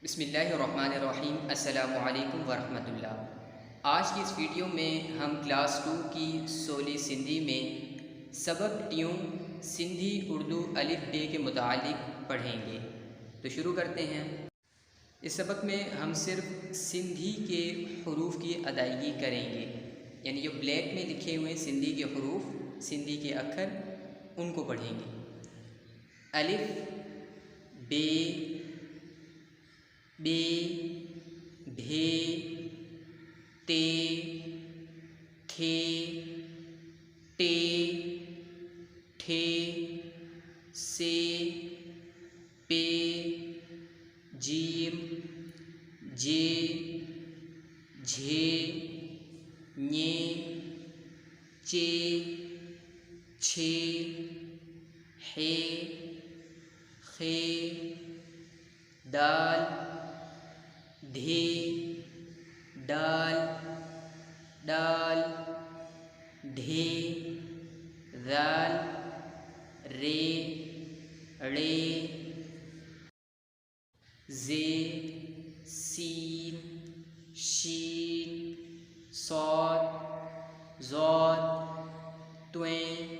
बिस्मिल्लाहिर्रहमानिर्रहीम। अस्सलामुअलैकुम वरहमतुल्लाह। आज की इस वीडियो में हम क्लास 2 की सोली सिंधी में सबक ट्यून सिंधी उर्दू अलिफ बे के मुतालिक पढ़ेंगे। तो शुरू करते हैं। इस सबक में हम सिर्फ सिंधी के हरूफ की अदायगी करेंगे, यानी जो ब्लैक में लिखे हुए सिंधी के हरूफ, सिंधी के अक्षर, उनको पढ़ेंगे। अलिफ, बे, बे, भे, ते, थे, टे, ठे, से, पे, जीम, जे, झे, nye, चे, छे, हे, खे, दाल, धे, डाल, डाल, ढे, दाल, रे, रे, जे, सीन, शीन, सौद, ज़ौद, त्वें,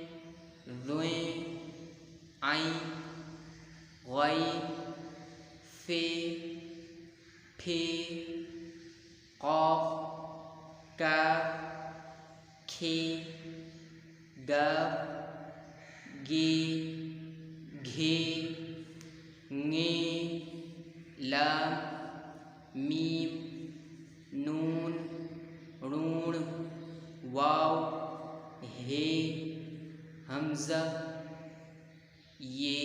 ज़ुएं, आइन, गई, फे, फे, क़ाफ़, काफ़, खे, गाफ़, गे, घे, ङे, लाम, मीम, नून, णून, वाव, हे, हमज़ा, ये।